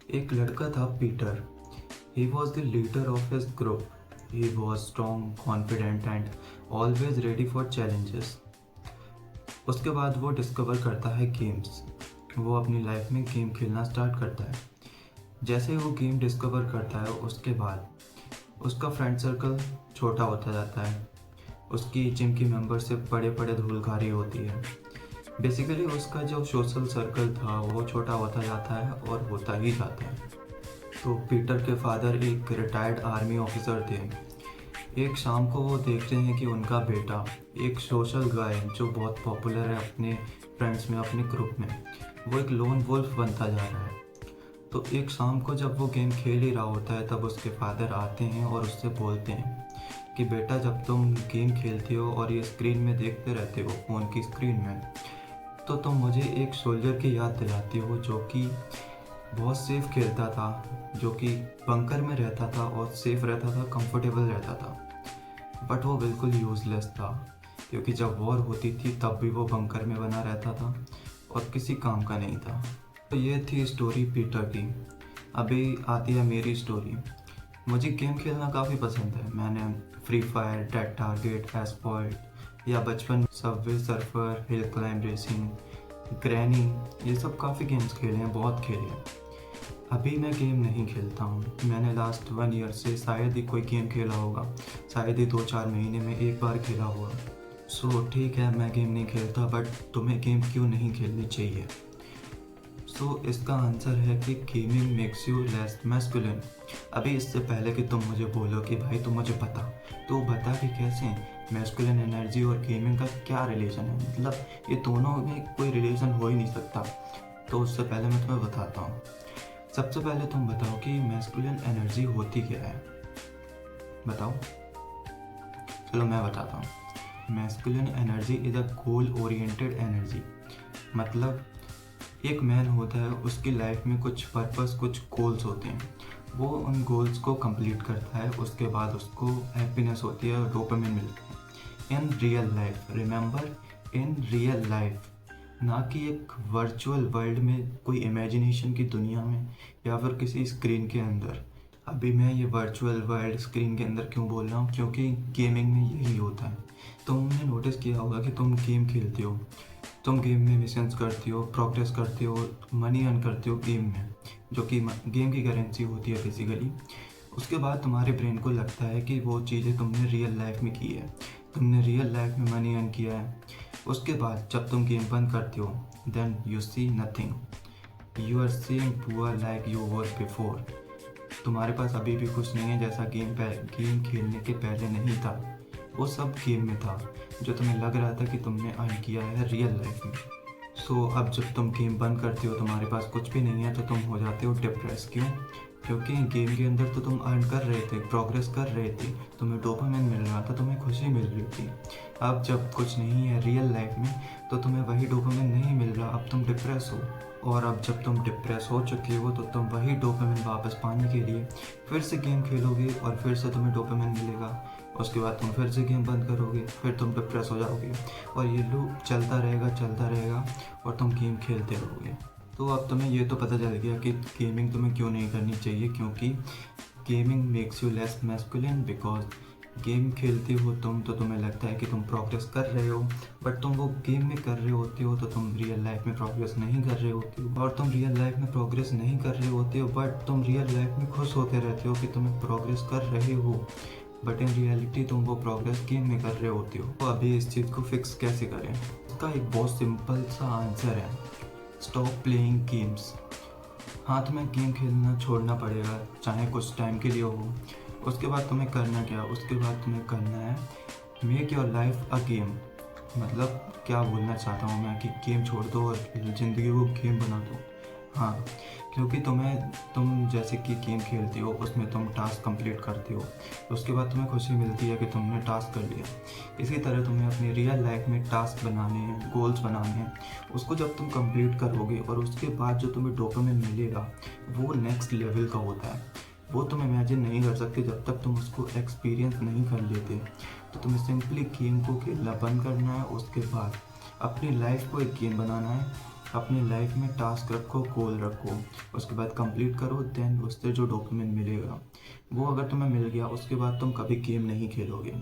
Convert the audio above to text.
एक लड़का था Peter. He was the leader of his group. He was strong, confident and always ready for challenges. उसके बाद वो डिस्कवर करता है गेम्स। वो अपनी लाइफ में गेम खेलना स्टार्ट करता है। जैसे ही वो गेम डिस्कवर करता है उसके बाद उसका फ्रेंड सर्कल छोटा होता जाता है। उसकी जिम की मेंबरशिप बड़े बड़े धूलकारी होती है। बेसिकली उसका जो सोशल सर्कल था वो छोटा होता जाता है और होता ही जाता है। तो पीटर के फादर एक रिटायर्ड आर्मी ऑफिसर थे। एक शाम को वो देखते हैं कि उनका बेटा, एक सोशल गाय जो बहुत पॉपुलर है अपने फ्रेंड्स में, अपने ग्रुप में, वो एक लोन वुल्फ बनता जा रहा है। तो एक शाम को जब वो गेम खेल ही रहा होता है तब उसके फादर आते हैं और उससे बोलते हैं कि बेटा, जब तुम गेम खेलते हो और ये स्क्रीन में देखते रहते हो, फ़ोन की स्क्रीन में, तो तुम मुझे एक सोल्जर की याद दिलाती हो जो कि बहुत सेफ खेलता था, जो कि बंकर में रहता था और सेफ रहता था, कंफर्टेबल रहता था। बट वो बिल्कुल यूज़लेस था, क्योंकि जब वॉर होती थी तब भी वो बंकर में बना रहता था और किसी काम का नहीं था। तो ये थी स्टोरी पीटर की। अभी आती है मेरी स्टोरी। मुझे गेम खेलना काफ़ी पसंद है। मैंने फ्री फायर, डेड टारगेट, एस्पॉइट या बचपन Subway surfer, hill climb racing, granny, ये सब काफ़ी गेम्स खेले हैं, बहुत खेले हैं। अभी मैं गेम नहीं खेलता हूँ। मैंने लास्ट 1 ईयर से शायद ही कोई गेम खेला होगा, शायद ही 2-4 महीने में एक बार खेला होगा। सो ठीक है, मैं गेम नहीं खेलता, बट तुम्हें गेम क्यों नहीं खेलनी चाहिए? सो इसका आंसर है कि gaming makes you less masculine. अभी इससे पहले कि तुम मुझे बोलो कि भाई तुम मुझे बता, तो बता कि कैसे मैस्कुलिन एनर्जी और गेमिंग का क्या रिलेशन है, मतलब ये दोनों में कोई रिलेशन हो ही नहीं सकता। तो उससे पहले मैं तुम्हें बताता हूँ। सबसे पहले तुम बताओ कि मैस्कुलिन एनर्जी होती क्या है, बताओ। चलो मैं बताता हूँ। Masculine energy is a goal oriented energy. मतलब एक मैन होता है, उसकी लाइफ में कुछ पर्पस, कुछ गोल्स होते हैं, वो उन गोल्स को कंप्लीट करता है, उसके बाद उसको हैप्पीनेस होती है और डोपामिन मिलती है। In real life, remember, in real life, ना कि एक वर्चुअल वर्ल्ड में, कोई इमेजिनेशन की दुनिया में या फिर किसी स्क्रीन के अंदर। अभी मैं ये वर्चुअल वर्ल्ड स्क्रीन के अंदर क्यों बोल रहा हूँ, क्योंकि गेमिंग में यही होता है। तुमने नोटिस किया होगा कि तुम गेम खेलते हो, तुम गेम में मिशंस करती हो, प्रोग्रेस करते हो, मनी अर्न करते हो गेम में, जो कि गेम की करेंसी होती है बेसिकली। उसके बाद तुम्हारे ब्रेन को लगता है कि वो चीज़ें तुमने रियल लाइफ में की है, तुमने रियल लाइफ में मनी अर्न किया है। उसके बाद जब तुम गेम बंद करते हो, then you see nothing, you are same poor like you were before. तुम्हारे पास अभी भी कुछ नहीं है जैसा गेम खेलने के पहले नहीं था। वो सब गेम में था जो तुम्हें लग रहा था कि तुमने अर्न किया है रियल लाइफ में। सो अब जब तुम गेम बंद करते हो, तुम्हारे पास कुछ भी नहीं है, तो तुम हो जाते हो डिप्रेस। क्यों? क्योंकि गेम के अंदर तो तुम अर्न कर रहे थे, प्रोग्रेस कर रहे थे, तुम्हें डोपामिन मिल रहा था, तुम्हें खुशी मिल रही थी। अब जब कुछ नहीं है रियल लाइफ में, तो तुम्हें वही डोपामिन नहीं मिल रहा, अब तुम डिप्रेस हो। और अब जब तुम डिप्रेस हो चुके हो, तो तुम वही डोपामिन वापस पाने के लिए फिर से गेम खेलोगे और फिर से तुम्हें डोपामिन मिलेगा। उसके बाद तुम फिर से गेम बंद करोगे, फिर तुम डिप्रेस हो जाओगे, और ये लूप चलता रहेगा और तुम गेम खेलते रहोगे। तो अब तुम्हें ये तो पता चल गया कि गेमिंग तुम्हें क्यों नहीं करनी चाहिए, क्योंकि gaming makes you less masculine. Because game खेलते हो तुम, तो तुम्हें लगता है कि तुम प्रोग्रेस कर रहे हो, बट तुम वो गेम में कर रहे होते हो, तो तुम रियल लाइफ में प्रोग्रेस नहीं कर रहे होते हो। और तुम रियल लाइफ में प्रोग्रेस नहीं कर रहे होते हो, बट तुम रियल लाइफ में खुश होते रहते हो कि तुम्हें प्रोग्रेस कर रहे हो, बट इन रियलिटी तुम वो प्रोग्रेस गेम में कर रहे होते हो। तो अभी इस चीज़ को फिक्स कैसे करें? इसका एक बहुत सिंपल सा आंसर है, स्टॉप प्लेइंग गेम्स। हाँ, तुम्हें गेम खेलना छोड़ना पड़ेगा, चाहे कुछ टाइम के लिए हो। उसके बाद तुम्हें करना क्या? उसके बाद तुम्हें करना है make your life a game. मतलब क्या बोलना चाहता हूँ मैं कि गेम छोड़ दो और ज़िंदगी को गेम बना दो। हाँ, क्योंकि तुम जैसे कि गेम खेलते हो, उसमें तुम टास्क कंप्लीट करते हो, उसके बाद तुम्हें खुशी मिलती है कि तुमने टास्क कर लिया। इसी तरह तुम्हें अपनी रियल लाइफ में टास्क बनाने हैं, गोल्स बनाने हैं। उसको जब तुम कंप्लीट करोगे और उसके बाद जो तुम्हें डोपामिन मिलेगा, वो नेक्स्ट लेवल का होता है। वो तुम इमेजिन नहीं कर सकते जब तक तुम उसको एक्सपीरियंस नहीं कर लेते। तो तुम्हें सिंपली गेम को खेलना बंद करना है, उसके बाद अपनी लाइफ को एक गेम बनाना है, अपनी लाइफ में टास्क रखो, गोल रखो, उसके बाद कंप्लीट करो, देन उससे जो डॉक्यूमेंट मिलेगा वो अगर तुम्हें मिल गया उसके बाद तुम कभी गेम नहीं खेलोगे।